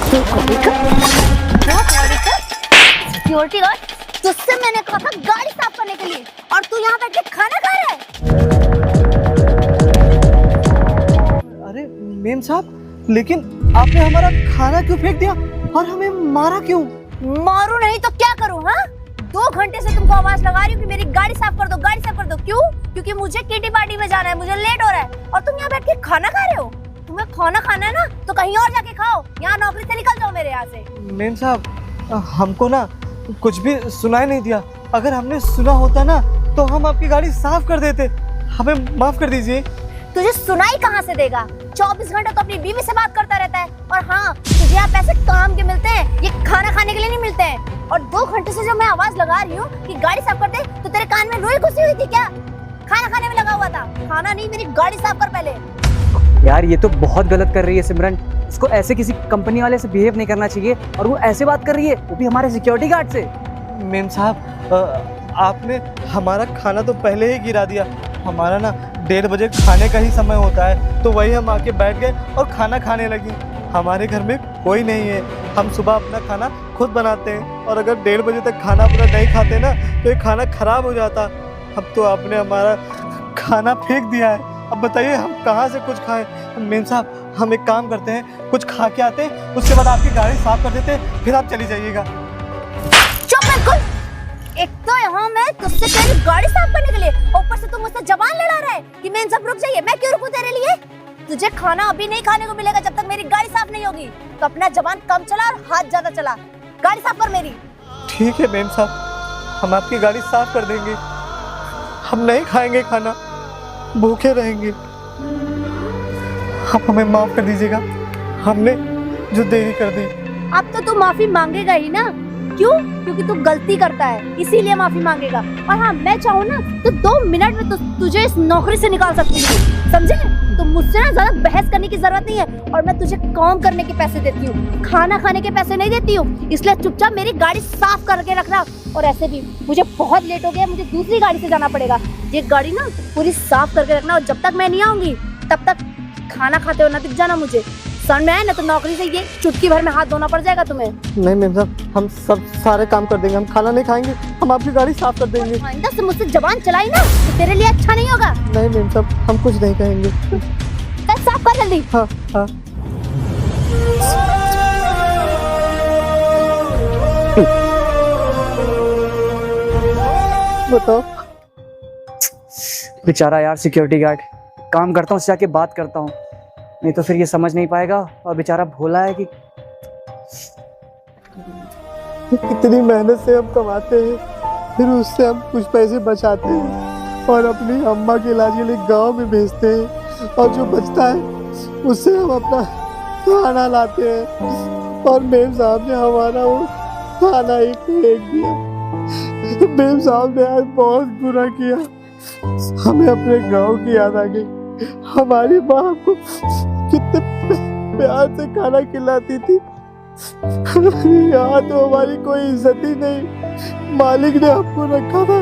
Security guard, तुझसे मैंने कहा था गाड़ी साफ करने के लिए, और तू यहाँ बैठ के खाना खा रहा है। अरे मेम साहब, लेकिन आपने हमारा खाना क्यों फेंक दिया और हमें मारा क्यों? मारू नहीं तो क्या करूँ? हाँ, 2 घंटे से तुमको आवाज लगा रही हूँ कि मेरी गाड़ी साफ कर दो, गाड़ी साफ कर दो। क्यों? क्योंकि मुझे किटी पार्टी में जाना है, मुझे लेट हो रहा है, और तुम यहाँ बैठ के खाना खा रहे हो। तुम्हें खाना खाना है ना तो कहीं और जाके खाओ, यहाँ नौकरी से निकल जाओ मेरे यहाँ से। मेम साहब, हमको ना कुछ भी सुनाई नहीं दिया। अगर हमने सुना होता ना तो हम आपकी गाड़ी साफ कर देते। हमें माफ कर दीजिए। तुझे सुनाई कहाँ से देगा? 24 घंटे तो अपनी बीवी से बात करता रहता है। और हाँ, तुझे यहाँ पैसे काम के मिलते हैं, ये खाना खाने के लिए नहीं मिलते हैं। और 2 घंटे से जब मैं आवाज लगा रही हूँ कि गाड़ी साफ कर दे, तो तेरे कान में रुई घुसी हुई थी क्या? खाना खाने में लगा हुआ था। खाना नहीं, मेरी गाड़ी साफ कर पहले। यार ये तो बहुत गलत कर रही है सिमरन। इसको ऐसे किसी कंपनी वाले से बिहेव नहीं करना चाहिए, और वो ऐसे बात कर रही है, वो भी हमारे सिक्योरिटी गार्ड से। मेम साहब, आपने हमारा खाना तो पहले ही गिरा दिया। हमारा ना 1:30 बजे खाने का ही समय होता है, तो वही हम आके बैठ गए और खाना खाने लगी। हमारे घर में कोई नहीं है, हम सुबह अपना खाना खुद बनाते हैं, और अगर 1:30 बजे तक खाना पूरा नहीं खाते ना तो ये खाना खराब हो जाता। अब तो आपने हमारा खाना फेंक दिया है। अब बताइए हम कहाँ से कुछ खाएं? मेम साहब, हम एक काम करते हैं, कुछ खा के आते हैं, उसके बाद आपकी गाड़ी साफ कर देते हैं, फिर आप चली जाइएगा। चुप बिल्कुल। एक तो यहाँ मैं तुझसे तेरी गाड़ी साफ करने के लिए, ऊपर से तू मुझसे जबान लड़ा रहा है कि मैं सब रुक जाइए। मैं क्यों रुकूं तेरे लिए? तुझे खाना अभी नहीं खाने को मिलेगा जब तक मेरी गाड़ी साफ नहीं होगी। तो अपना जबान कम चला और हाथ ज्यादा चला। गाड़ी साफ कर मेरी। ठीक है मेम साहब, हम आपकी गाड़ी साफ कर देंगे। हम नहीं खाएंगे खाना, भूखे रहेंगे। आप हमें माफ कर दीजिएगा, हमने जो देरी कर दी। अब तो तू माफी मांगेगा ही ना? क्यों? क्योंकि तू गलती करता है, इसीलिए माफी मांगेगा। और हाँ, मैं चाहूँ ना तो 2 मिनट में तुझे इस नौकरी से निकाल सकती हूँ, समझे? तो मुझसे ना ज्यादा बहस करने की जरूरत नहीं है। और मैं तुझे काम करने के पैसे देती हूँ, खाना खाने के पैसे नहीं देती हूँ। इसलिए चुपचाप मेरी गाड़ी साफ करके रखना। और ऐसे भी मुझे बहुत लेट हो गया, मुझे दूसरी गाड़ी से जाना पड़ेगा। ये गाड़ी ना पूरी साफ करके रखना, और जब तक मैं नहीं आऊंगी तब तक खाना खाते हो ना दिख जाना मुझे। समझ में आया ना? तो नौकरी से ये चुटकी भर में हाथ धोना पड़ जाएगा तुम्हें। नहीं मेम साहब, हम सब सारे काम कर देंगे। हम खाना नहीं खाएंगे, हम आपकी गाड़ी साफ कर देंगे। आइंदा से मुझसे जबान चलाई ना तो तेरे लिए अच्छा नहीं होगा। नहीं मेम साहब, हम कुछ नहीं कहेंगे। कल साफ कर जल्दी। हाँ हाँ। बताओ। बेचारा यार सिक्योरिटी गार्ड। काम करता हूँ, उससे जाके बात करता हूँ, नहीं तो फिर ये समझ नहीं पाएगा। और बेचारा भोला है कि इतनी मेहनत से हम कमाते हैं, फिर उससे हम कुछ पैसे बचाते हैं और अपनी अम्मा के इलाज के लिए गांव में भेजते हैं, और जो बचता है उससे हम अपना खाना लाते हैं। और मेम साहब ने हमारा वो खाना ही फेंक दिया। मेम साहब ने आज बहुत बुरा किया। हमें अपने गांव की याद आ गई। हमारी माँ हमको कितने प्यार से खाना खिलाती थी। यहाँ तो हमारी कोई इज्जत ही नहीं। मालिक ने हमको रखा था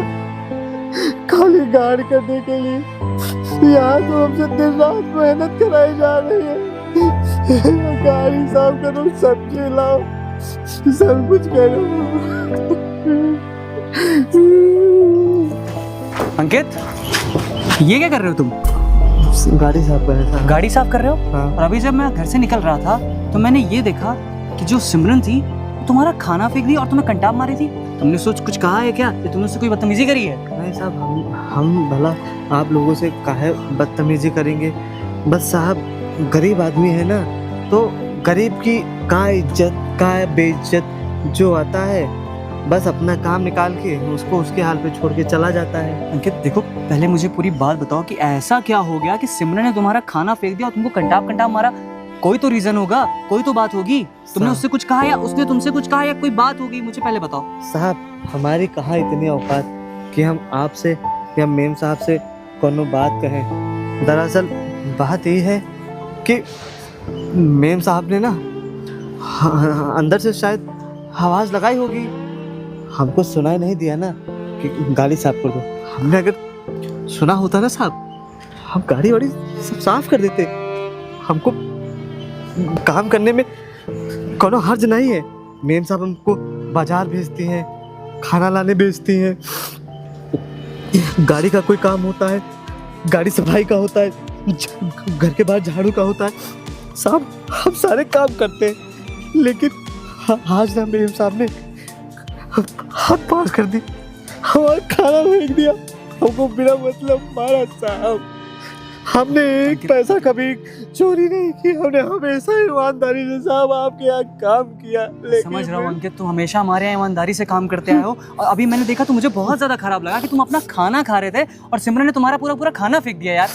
खाली गार्ड करने के लिए। यहाँ तो हमसे दिन रात मेहनत कराई जा रही है। गाड़ी साफ करो, सब्जी लाओ, सब कुछ करो। अंकित, ये क्या कर रहे हो तुम? गाड़ी साफ कर रहा था। गाड़ी साफ कर रहे हो? हाँ। और अभी जब मैं घर से निकल रहा था तो मैंने ये देखा कि जो सिमरन थी तुम्हारा खाना फेंक दी और तुम्हें कंटाप मारी थी। तुमने सोच कुछ कहा है क्या? कि तुमने उससे कोई बदतमीजी करी है? नहीं साहब, हम भला आप लोगों से काहे बदतमीजी करेंगे। बस साहब, गरीब आदमी है ना, तो गरीब की का इज्जत का बेइज्जत जो आता है, बस अपना काम निकाल के उसको उसके हाल पे छोड़ के चला जाता है। अंकित देखो, पहले मुझे पूरी बात बताओ कि ऐसा क्या हो गया कि सिमरन ने तुम्हारा खाना फेंक दिया और तुमको कंटाप कंटाप मारा? कोई तो रीजन होगा, कोई तो बात होगी। तुमने उससे कुछ कहा या उसने तुमसे कुछ कहा, या कोई बात होगी? मुझे पहले बताओ। साहब, हमारी कहाँ इतनी औकात कि हम आपसे या मेम साहब से कोनो बात कहें। दरअसल बात ये है कि मेम साहब ने ना अंदर से शायद आवाज़ लगाई होगी, हमको सुनाई नहीं दिया ना कि गाड़ी साफ कर दो। हमने अगर सुना होता ना साहब, हम गाड़ी वाड़ी सब साफ कर देते। हमको काम करने में कोनो हर्ज नहीं है। मेम साहब हमको बाजार भेजती हैं, खाना लाने भेजती हैं, गाड़ी का कोई काम होता है, गाड़ी सफाई का होता है, घर के बाहर झाड़ू का होता है। साहब हम सारे काम करते हैं, लेकिन आज ना मेम साहब ने हाथ पार कर दी, हमारा खाना फेंक दिया, हमको बिना मतलब मारा। साहब हमने एक पैसा कभी चोरी नहीं की, हमने हमेशा ईमानदारी से साहब आपके यहाँ काम किया। समझ रहा हूँ अंकित, तुम हमेशा हमारे यहाँ ईमानदारी से काम करते आए हो, और अभी मैंने देखा तो मुझे बहुत ज्यादा खराब लगा कि तुम अपना खाना खा रहे थे और सिमरन ने तुम्हारा पूरा पूरा खाना फेंक दिया यार।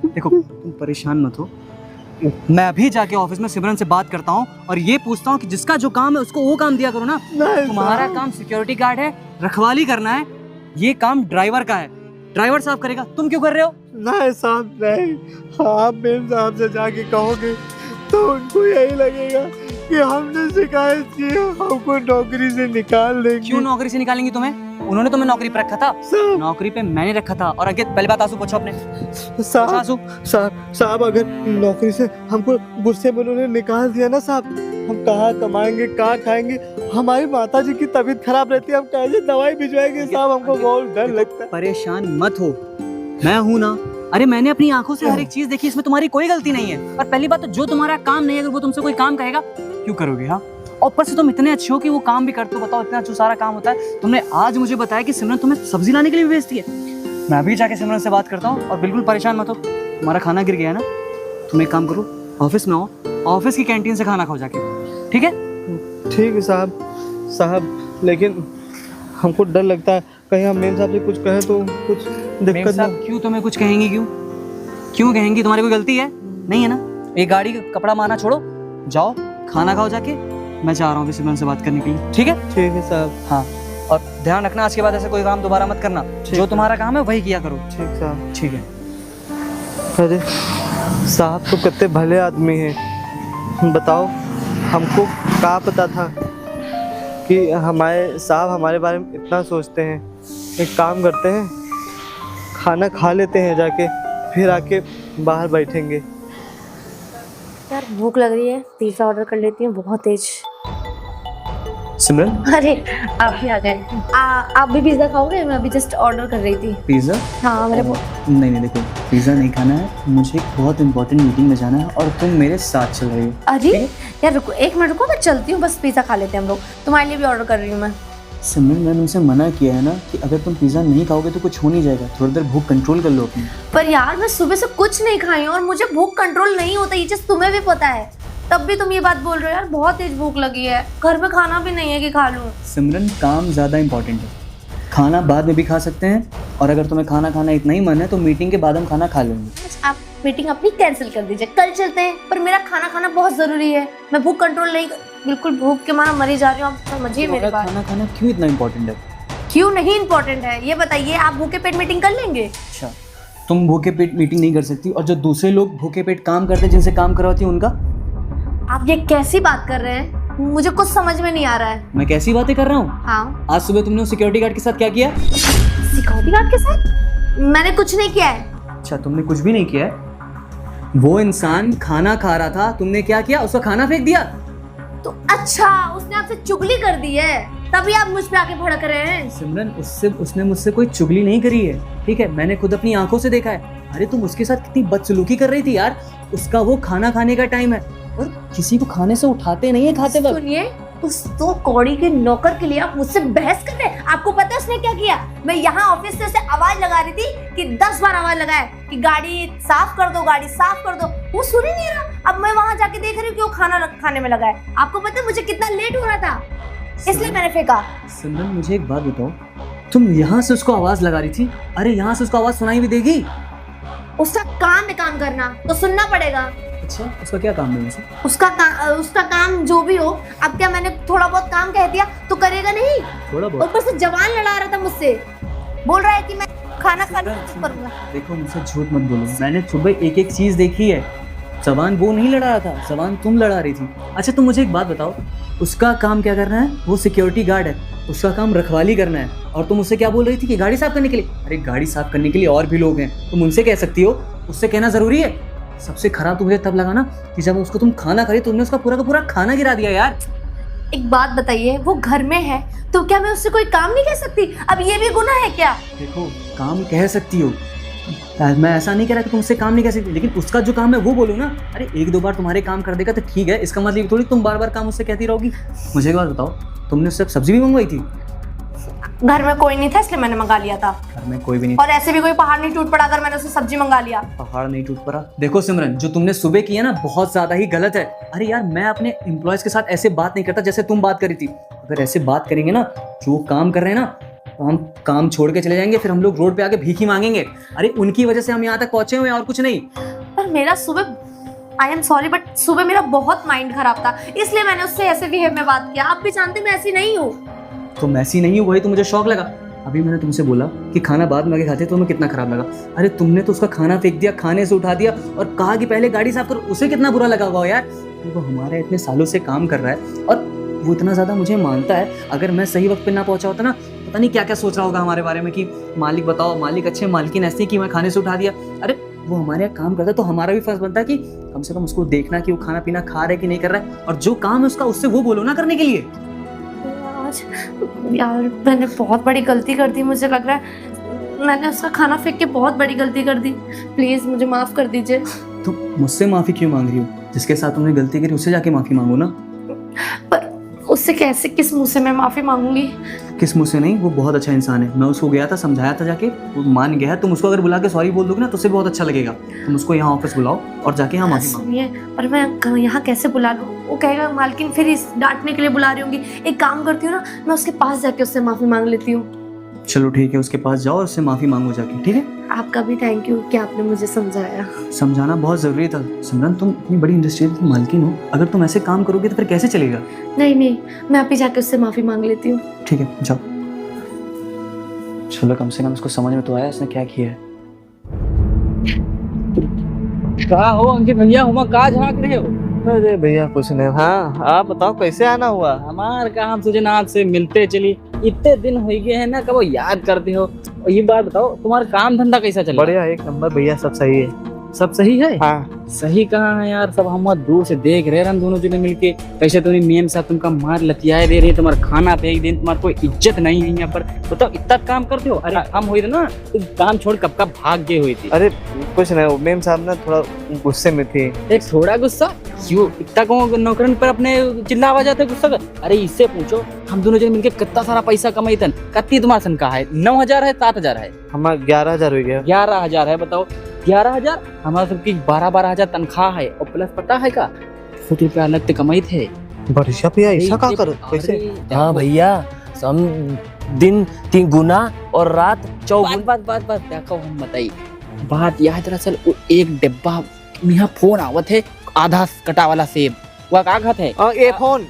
देखो तुम परेशान मत हो, मैं अभी जाके ऑफिस में सिमरन से बात करता हूँ और ये पूछता हूँ कि जिसका जो काम है उसको वो काम दिया करो ना। तुम्हारा काम सिक्योरिटी गार्ड है, रखवाली करना है, ये काम ड्राइवर का है, ड्राइवर साफ करेगा, तुम क्यों कर रहे हो? नहीं साहब नहीं, आप मेम साहब से जाके कहोगे तो उनको यही लगेगा कि हमने शिकायत की है, हमको नौकरी से निकाल देंगे। क्यों नौकरी से निकालेंगे तुम्हें? उन्होंने तुम्हें नौकरी पे रखा था, नौकरी पे मैंने रखा था। और अंकित पहली बात आंसू पूछो अपने। साहब अगर नौकरी से हमको गुस्से में उन्होंने निकाल दिया ना साहब, हम कहाँ कमाएंगे, कहाँ खाएंगे? हमारी माता जी की तबीयत खराब रहती है, हम कैसे दवाई भिजवाएंगे साहब? हमको बहुत डर लगता है। परेशान मत हो, मैं हूँ ना। अरे मैंने अपनी आंखों से हर एक चीज देखी, इसमें तुम्हारी कोई गलती नहीं है। और पहली बात तो जो तुम्हारा काम नहीं है, अगर वो तुमसे कोई काम कहेगा क्यों करोगे? हाँ, और ऊपर से तुम इतने अच्छे हो कि वो काम भी करते हो। बताओ इतना अच्छा सारा काम होता है। तुमने आज मुझे बताया कि सिमरन तुम्हें सब्जी लाने के लिए भी भेजती है। मैं अभी जाके सिमरन से बात करता हूँ, और बिल्कुल परेशान मत हो। तुम्हारा खाना गिर गया है ना, तुम एक काम करो, ऑफिस में आओ, ऑफिस की कैंटीन से खाना खाओ जाके, ठीक है? ठीक है साहब, लेकिन हमको डर लगता है कहीं हम मेम साहब से कुछ कहें तो कुछ दिक्कत ना। क्यों तुम्हें कुछ कहेंगी? क्यों कहेंगी? तुम्हारी कोई गलती है नहीं है ना? एक गाड़ी का कपड़ा मारना छोड़ो, जाओ खाना खाओ जाके। मैं जा रहा हूँ सिमरन से बात करने के लिए, ठीक है? ठीक है साहब। हाँ, और ध्यान रखना आज के बाद ऐसे कोई काम दोबारा मत करना। जो तुम्हारा काम है वही किया करो। ठीक साहब। ठीक है। अरे साहब तो कितने भले आदमी हैं, बताओ हमको क्या पता था कि हमारे साहब हमारे बारे में इतना सोचते हैं। एक काम करते हैं, खाना खा लेते हैं जाके, फिर आके बाहर बैठेंगे। यार भूख लग रही है, पिज्जा ऑर्डर कर लेती हूँ, बहुत तेज। सिमरन, अरे आप भी आ गए। आप भी पिज्जा खाओगे? मैं अभी जस्ट ऑर्डर कर रही थी। पिज्जा? हाँ मेरे नहीं देखो, पिज्जा नहीं खाना है मुझे, एक बहुत इंपॉर्टेंट मीटिंग में जाना है और तुम मेरे साथ चल रही हो। अरे यार रुको, एक मिनट रुको, मैं चलती हूँ, बस पिज्जा खा लेते हैं हम लोग। तुम्हारे लिए भी ऑर्डर कर रही हूँ मैं। सिमरन मैंने तुमसे मना किया है ना कि अगर तुम पिज्जा नहीं खाओगे तो कुछ हो नहीं जाएगा, थोड़ी देर भूख कंट्रोल कर लो अपनी। पर यार मैं सुबह से कुछ नहीं खाई हूँ और मुझे भूख कंट्रोल नहीं होता, ये चीज तुम्हें भी पता है, तब भी तुम ये बात बोल रहे हो। यार बहुत तेज भूख लगी है, घर में खाना भी नहीं है कि खा लूं। सिमरन काम ज़्यादा इंपॉर्टेंट है, खाना बाद में भी खा सकते हैं, और अगर तुम्हें खाना खाना इतना ही मन है तो मीटिंग के बाद हम खाना खा लेंगे। आप मीटिंग अपनी कैंसिल कर दीजिए, कल चलते हैं, पर मेरा खाना खाना बहुत जरूरी है। मैं भूख कंट्रोल नहीं, बिल्कुल भूख के मारा मरी जा रही हूँ। आप समझिए मेरी बात। खाना खाना क्यों इतना इंपॉर्टेंट है? क्यों नहीं इंपॉर्टेंट है ये बताइए। आप भूखे पेट मीटिंग कर लेंगे? अच्छा, तुम भूखे पेट मीटिंग नहीं कर सकती, और जो दूसरे लोग भूखे पेट काम करते हैं, जिनसे काम करवाती है, उनका? आप ये कैसी बात कर रहे हैं? मुझे कुछ समझ में नहीं आ रहा है। मैं कैसी बातें कर रहा हूँ? हाँ, आज सुबह तुमने उस सिक्योरिटी गार्ड के साथ क्या किया? सिक्योरिटी गार्ड के साथ मैंने कुछ नहीं किया है। अच्छा, तुमने कुछ भी नहीं किया है? वो इंसान खाना खा रहा था, तुमने क्या किया? उसका खाना फेंक दिया। तो अच्छा, उसने आपसे चुगली कर दी है, तभी आप मुझ पे आके भड़क रहे हैं। सिमरन, उसने मुझसे कोई चुगली नहीं करी है, ठीक है? मैंने खुद अपनी आंखों से देखा है। अरे तुम उसके साथ कितनी बदसलूकी कर रही थी यार। उसका वो खाना खाने का टाइम है, और किसी को खाने से उठाते नहीं है खाते वक्त। सुनिए, उस दो कौड़ी के नौकर के लिए आप मुझसे बहस कर रहे हैं? आपको पता है उसने क्या किया? मैं यहाँ ऑफिस से उसे आवाज लगा रही थी कि 10 बार आवाज लगाए कि गाड़ी साफ कर दो, गाड़ी साफ कर दो। वो सुन ही नहीं रहा। अब मैं वहां जाके देख रही हूँ कि वो खाना खाने में लगा है। आपको पता है मुझे कितना लेट हो रहा था, इसलिए मैंने फेंका। सिमरन, मुझे एक बात बताओ, तुम यहाँ से उसको आवाज लगा रही थी, अरे यहाँ से उसको आवाज सुनाई भी देगी? उसका काम है काम करना, तो सुनना पड़ेगा। अच्छा, उसका क्या काम है वैसे? उसका काम जो भी हो। अब क्या मैंने थोड़ा बहुत काम कह दिया तो करेगा नहीं? थोड़ा बहुत? ऊपर से जवान लड़ा रहा था मुझसे, बोल रहा है कि मैं खाना खाने करूंगा। देखो, मुझसे झूठ मत बोलो, मैंने सुबह एक एक चीज देखी है। जवान वो नहीं लड़ा रहा था, जवान तुम लड़ा रही थी। अच्छा, तुम मुझे एक बात बताओ, उसका काम क्या करना है? वो सिक्योरिटी गार्ड है, उसका काम रखवाली करना है, और तुम उससे क्या बोल रही थी कि गाड़ी साफ करने के लिए? अरे गाड़ी साफ करने के लिए और भी लोग हैं, तुम उनसे कह सकती हो, उससे कहना जरूरी है? सबसे खराब तो मुझे तब लगा ना कि जब उसको तुम खाना खाई तुमने उसका पूरा का पूरा खाना गिरा दिया यार। एक बात बताइए, वो घर में है तो क्या मैं उससे कोई काम नहीं कह सकती? अब ये भी गुनाह है क्या? देखो काम कह सकती हो, मैं ऐसा नहीं कह रहा कि तुमसे काम नहीं कह सकती, लेकिन उसका जो काम है वो बोलो ना। अरे एक दो बार तुम्हारे काम कर देगा तो ठीक है, इसका मतलब थोड़ी तुम बार बार काम उससे कहती रहोगी। मुझे एक बात बताओ, तुमने उससे सब्जी भी मंगवाई थी? घर में कोई नहीं था इसलिए मैंने मंगा लिया था। घर में कोई भी नहीं, और ऐसे भी कोई पहाड़ नहीं टूट पड़ा अगर मैंने उससे सब्जी मंगा लिया। पहाड़ नहीं टूट पड़ा। देखो सिमरन, जो तुमने सुबह किया ना बहुत ज्यादा ही गलत है। अरे यार मैं अपने एम्प्लॉयज के साथ ऐसे बात नहीं करता जैसे तुम बात करी थी। अगर ऐसे बात करेंगे ना जो काम कर रहे हैं ना, तो हम काम छोड़ के चले जाएंगे, फिर हम लोग रोड पे आके भीख ही मांगेंगे। अरे उनकी वजह से हम यहाँ तक पहुंचे हुए हैं और कुछ नहीं। पर मेरा सुबह, आई एम सॉरी बट सुबह मेरा बहुत माइंड खराब था, इसलिए मैंने उससे ऐसे बिहेव में बात किया। आप भी जानते मैं ऐसी नहीं हूँ। तुम ऐसी नहीं हो, वही तो मुझे शौक लगा। अभी मैंने तुमसे बोला कि खाना बाद में आके खाते, तो तुम्हें कितना खराब लगा। अरे तुमने तो उसका खाना फेंक दिया, खाने से उठा दिया और कहा कि पहले गाड़ी साफ करो। उसे कितना बुरा लगा होगा यार। वो हमारे इतने सालों से काम कर रहा है और वो इतना ज़्यादा मुझे मानता है। अगर मैं सही वक्त पे ना पहुंचा होता ना, पता नहीं क्या क्या सोच रहा होगा हमारे बारे में कि मालिक बताओ, मालिक अच्छे, मालकिन ऐसी कि मैं खाने से उठा दिया। अरे वो हमारे यहाँ काम करता है तो हमारा भी फर्ज बनता है कि कम से कम उसको देखना कि वो खाना पीना खा रहा है कि नहीं कर रहा है। और जो काम है उसका, उससे वो बोलो ना करने के लिए। यार मैंने बहुत बड़ी गलती कर दी, मुझे लग रहा है मैंने उसका खाना फेंक के बहुत बड़ी गलती कर दी। प्लीज मुझे माफ कर दीजिए। तो मुझसे माफी क्यों मांग रही हो? जिसके साथ तुमने गलती करी उससे जाके माफी मांगो ना। पर उससे कैसे, किस मुंह से मैं माफी मांगूंगी? किस मुंह से नहीं, वो बहुत अच्छा इंसान है। मैं उसको गया था, समझाया था जाके, वो मान गया है। तुम उसको अगर बुला के सॉरी बोल दोगे ना तो उसे बहुत अच्छा लगेगा। तुम उसको यहाँ ऑफिस बुलाओ और जाके यहाँ माफी मांगो। सुनिए, पर मैं यहाँ कैसे बुला लूँ? वो कहेगा मालकिन फिर इस डांटने के लिए बुला रही होंगी। एक काम करती हूँ ना, मैं उसके पास जाके उससे माफी मांग लेती हूँ। चलो ठीक है, उसके पास जाओ और उससे माफी मांगो जाके, ठीक है? आपका भी थैंक यू कि आपने मुझे समझाया। समझाना बहुत जरूरी था सिमरन। तुम इतनी बड़ी इंडस्ट्री की मालकिन हो, अगर तुम ऐसे काम करोगे तो फिर कैसे चलेगा? नहीं, मैं अभी जाके उससे माफी मांग लेती हूँ। ठीक है जाओ। चलो कम से कम इसको समझ में तो आया इसने क्या किया है। कहा हो अंकित भैया, हुआ कहाँ झाँक रहे हो? अरे भैया कुछ नहीं। हाँ आप बताओ कैसे आना हुआ? हमार का हम तुझे ना से मिलते चली, इतने दिन हो गए हैं ना, कब याद करते हो। और ये बात बताओ, तुम्हारा काम धंधा कैसा चल रहा है? बढ़िया, एक नंबर भैया, सब सही है। सब सही है? हाँ सही कहाँ है यार, सब हम दूर से देख रहे हैं हम दोनों जने मिलके। कैसे तुम्हें मेम साहब तुमका मार लतियाए दे रहे हैं, तुम्हारा खाना फेंक दे, तुम्हारा कोई इज्जत नहीं है यहाँ पर। बताओ इतना काम करते हो। अरे हम हुई थे ना, तुम काम छोड़ कब का भाग गए हुई थी। अरे कुछ नहीं, मेम साहब ना थोड़ा गुस्से में थे। एक थोड़ा गुस्सा क्यों? इतना कौन नौकरन पर अपने चिल्ला आवाज आते गुस्सा कर? अरे इससे पूछो हम दोनों जन मिलके कितना सारा पैसा कमाई तन। कितनी तुम्हारा तनख्वाह है? 9,000 है, 7,000 है? हमारा 11,000 हो गया। 11,000 है। बताओ 11,000, हमारा सबकी 12,000 तनख्वाह है और प्लस पता है का ₹100 अलग से कमाई थे। बढ़िया भैया, ऐसा क्या करो कैसे? हाँ भैया, हम दिन 3 गुना और रात 4 बात देखो हम बताई बात यह। दरअसल वो एक डिब्बा यहाँ फोन आवत है, आधा कटा वाला सेब, वह कागज है। ए फोन,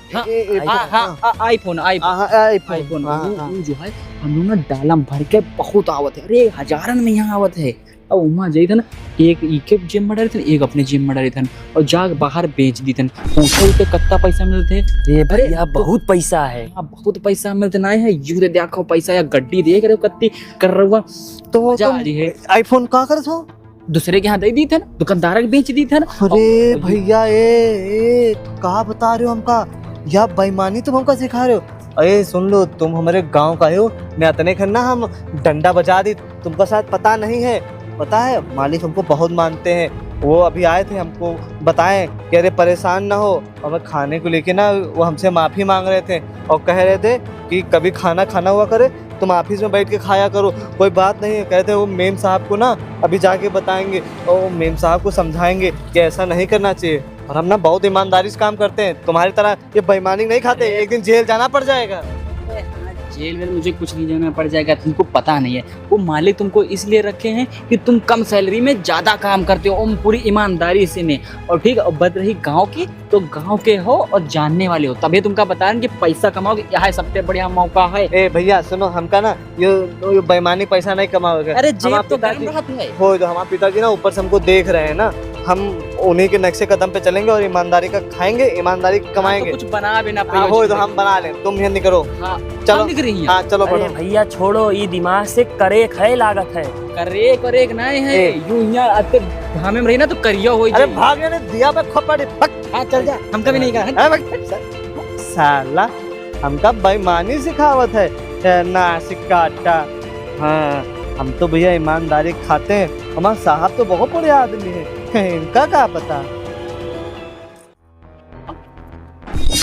आईफोन आईफोन वो जो है हम लोग ना डालम भर के बहुत आवत है। अरे हजारन में यहाँ आवत है। अब वहाँ जाई था ना, एक इके जेब में डाली थन, एक अपने जेब में डाली थन और जाग बाहर बेच दी थन। पूछो उसे कितना पैसा मिलते? अरे भैया बहुत पैसा है। बहुत पैसा मिलते ना है। यू दे देखो पैसा या गड्डी देख रहे हो कत्ती कर रहा। तो मजा आ रही है। आईफोन का कर दो दूसरे के हाथ दे दी थन, दुकानदार के बेच दी थन। अरे भैया ए कहा बता रहे हो हमका? या बेईमानी तुम हमका सिखा रहे हो? अरे सुन लो, तुम हमारे गांव का हो, मैं इतने खन्ना हम डंडा बजा दी। तुमको शायद पता नहीं है। पता है मालिक हमको बहुत मानते हैं। वो अभी आए थे, हमको बताएं कि अरे परेशान ना हो। और खाने को लेके ना वो हमसे माफ़ी मांग रहे थे और कह रहे थे कि कभी खाना खाना हुआ करे तुम ऑफिस में बैठ के खाया करो, कोई बात नहीं है। कहते वो मेम साहब को ना अभी जाके बताएंगे और मेम साहब को समझाएंगे कि ऐसा नहीं करना चाहिए। और हम ना बहुत ईमानदारी से काम करते हैं, तुम्हारी तरह ये बेईमानी नहीं खाते। एक दिन जेल जाना पड़ जाएगा। जेल में मुझे कुछ नहीं जाना पड़ जाएगा, तुमको पता नहीं है। वो मालिक तुमको इसलिए रखे हैं कि तुम कम सैलरी में ज्यादा काम करते हो और पूरी ईमानदारी से में। और ठीक है, बात रही गांव की, तो गांव के हो और जानने वाले हो, तभी तुमका बता रहे कि पैसा कमाओगे, यह सबसे बढ़िया मौका है। ए भैया सुनो, हमका ना ये बेईमानी पैसा नहीं कमाओगे। अरे जेब तो गर्म रहती है। हो जो हमारे पिताजी ना ऊपर से हमको देख रहे हैं ना, हम उन्हीं के नक्शे कदम पे चलेंगे और ईमानदारी का खाएंगे, ईमानदारी तो कमाएंगे। कुछ बना भी ना हाँ वो तो हम बना लें, तुम यहाँ निकलो। हाँ चलो दिख रही है। हाँ चलो अरे बढ़ो। भैया छोड़ो, ये दिमाग से करेक है लागत है। करे नहीं है ए। यूं यहाँ आते धामे में रही ना तो करिया हो अरे भागने ने दिया पे खोपड़ी भग। हाँ चल जा, हम कभी नहीं कहा अरे भग। साला हमका बेईमानी सिखावत है, नासिक काटा। हाँ हम तो भैया ईमानदारी खाते हैं, हमारे साहब तो बहुत बड़े आदमी हैं, इनका क्या पता।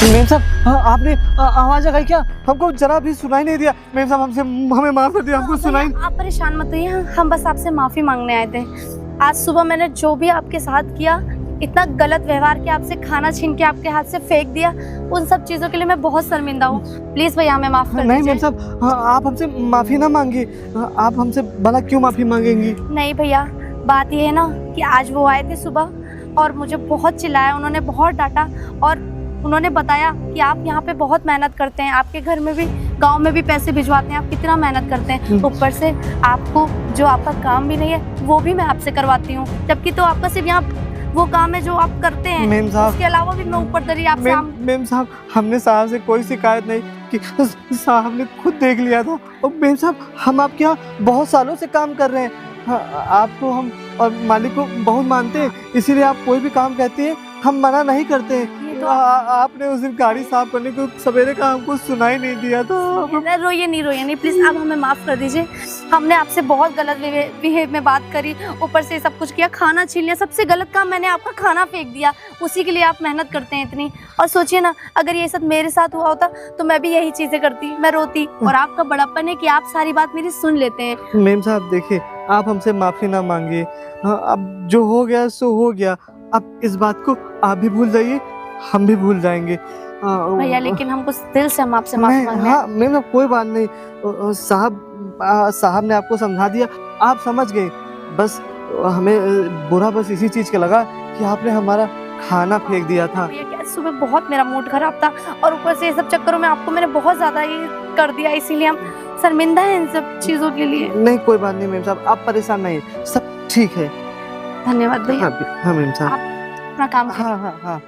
मेम साहब हाँ, आपने आवाज लगाई क्या? हमको जरा भी सुनाई नहीं दिया। मेम साहब हमें माफ कर दिया, हमको सुनाई। आप परेशान मत होइए, हम बस आपसे माफी मांगने आए थे। आज सुबह मैंने जो भी आपके साथ किया, इतना गलत व्यवहार किया, आपसे खाना छीन के आपके हाथ से फेंक दिया, उन सब चीजों के लिए मैं बहुत शर्मिंदा हूँ। प्लीज भैया हमें माफ कर नहीं दीजिए। मेम साहब हाँ, आप हमसे माफी ना मांगिए। आप हमसे भला क्यों माफी मांगेंगी? नहीं भैया, बात ये है ना कि आज वो आए थे सुबह और मुझे बहुत चिल्लाया, उन्होंने बहुत डांटा और उन्होंने बताया कि आप यहाँ पे बहुत मेहनत करते हैं, आपके घर में भी गांव में भी पैसे भिजवाते हैं, आप कितना मेहनत करते हैं, ऊपर से आपको जो आपका काम भी नहीं है वो भी मैं आपसे करवाती हूँ, जबकि तो आपका सिर्फ यहाँ वो काम है जो आप करते हैं। मेम साहब उसके अलावा भी मैं ऊपर दरी आपसे मेम साहब हमने साहब से कोई शिकायत नहीं कि साहब ने खुद देख लिया था। और मेम साहब हम आपके यहाँ बहुत सालों से काम कर रहे हैं। हाँ, आपको हम और मालिक को बहुत मानते हैं, इसीलिए आप कोई भी काम कहते हैं हम मना नहीं करते हैं। ये तो आपने उस दिन गाड़ी साफ करने को सवेरे का हमको सुनाई नहीं दिया था। रोइए नहीं प्लीज, आप हमें माफ कर दीजिए। हमने आपसे बहुत गलत बिहेव में बात करी, ऊपर से सब कुछ किया, खाना छीन लिया, सबसे गलत काम मैंने आपका खाना फेंक दिया, उसी के लिए आप मेहनत करते हैं इतनी। और सोचिए ना, अगर ये सब मेरे साथ हुआ होता तो मैं भी यही चीजें करती, मैं रोती। और आपका बड़प्पन है कि आप सारी बात मेरी सुन लेते हैं। मेम साहब देखिए, आप हमसे माफी ना मांगिए। हाँ, अब जो हो गया सो हो गया, अब इस बात को आप भी भूल जाइए, हम भी भूल जाएंगे। भैया लेकिन हमको दिल से हम आपसे माफी मांग रहे हैं। हाँ मेम साहब कोई बात नहीं, साहब ने आपको समझा दिया, आप समझ गए। बस हमें बुरा बस इसी चीज का लगा कि आपने हमारा खाना फेंक दिया था। भैया क्या सुबह बहुत मेरा मूड खराब था और ऊपर से ये सब चक्करों में आपको मैंने बहुत ज्यादा ये कर दिया, इसीलिए हम शर्मिंदा हैं इन सब चीजों के लिए। नहीं कोई बात नहीं मेम साहब, आप परेशान नहीं, सब ठीक है। धन्यवाद भैया। हाँ मेम साहब अपना काम हाँ हाँ हाँ